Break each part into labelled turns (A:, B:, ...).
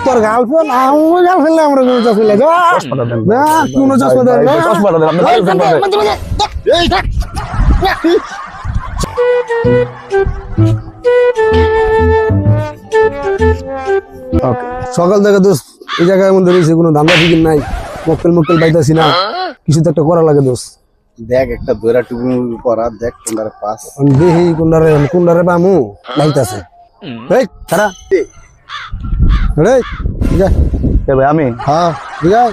A: তোর গার্লফ্রেন্ড আমার গার্লফ্রেন্ড আমরা কোনো চশমা লাগা না কোনো চশমা দেন না
B: চশমাটা দেন আপনি
A: এই থাক সকাল থেকে দোস্ত এই জায়গার মধ্যে রয়েছে কোনো ধান্দা ফিকির নাই মক্কেল পাইতাছি না কিছু তো একটা করা লাগে দোস্ত
C: দেখ একটা দৈরা টুপি মুভি পরা দেখ কোনটারে পাস
A: দেখি কোনটারে পামু লাইতাছে এই খারা
B: ভাই আমি
A: হ্যাঁ ঠিক আছে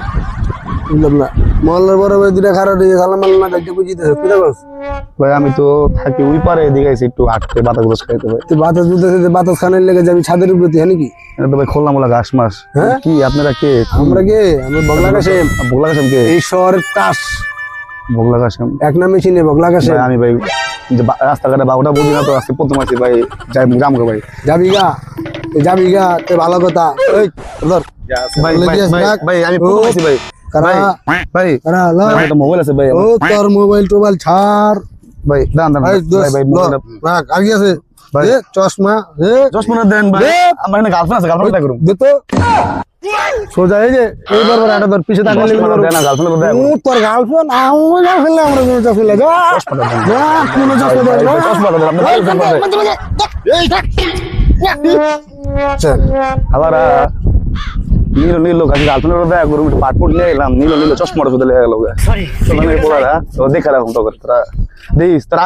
A: বুঝলাম না মহল্লার বড় ভাই দুটা খারাপ দিয়ে সালাম আল্লাহ দেখতে বুঝিতেছে কি দেখছ
B: ভাই আমি তো থাকি ওই পারে এদিকে আইছি একটু হাঁটতে বাতাস গোস খাইতে ভাই
A: তুই বাতাস বুঝতেছে বাতাস খানের লেগে যাবি ছাদের উপরে তুই হ্যাঁ নাকি
B: এটা তো ভাই খোলা মোলা ঘাস মাস
A: হ্যাঁ?
B: কি আপনারা কে
A: আমরা কে আমরা বগলা কাশেম
B: বগলা কাশেম কে
A: এই শহরের কাশ
B: বগলা কাশেম
A: এক নামে চিনে বগলা কাশেম
B: ভাই আমি ভাই যে রাস্তাঘাটে বাবুটা বুঝি না তো আজকে প্রথম আছি ভাই যাই জামগো ভাই
A: যাবি গা তে ভালো কথা এই ধর
B: ভাই
A: বলে
B: ভাই
A: দিয়েছ
B: ভাই,
A: না?
B: ভাই আমি প্রথম আছি ভাই
A: কারা
B: ভাই
A: কারা ল
B: আমার একটা মোবাইল আছে ভাই
A: ও তোর মোবাইল টোবাইল ছাড়
B: ভাই দান দান
A: এই
B: ভাই
A: দোস্ত
B: ভাই মোবাইলটা
A: রাখ আগে আছে
B: ভাই।
A: এ চশমা এ
B: চশমাটা দেন ভাই
A: দে।
B: আমার এখানে গার্লফ্রেন্ড আছে গার্লফ্রেন্ড করুন
A: দে তো সোজা এই যে এইবার এটা তোর পিছে তাকালে
B: দেন না গার্লফ্রেন্ড দেন
A: তোর গার্লফ্রেন্ড আমার গার্লফ্রেন্ড আমরা কোনো চশমা লাগা যা কোনো চশমা দেন না
B: চশমাটা দেন আপনি
A: এই থাক চল
B: আবার নীল নীল কাছে গার্লফ্রেন্ড দেয়া করুন পাসপোর্ট নিয়ে এলাম নীল চশমাটা শুধু লেগে গেল সরি পড়া দেখা রাখুন তো তারা দিস তারা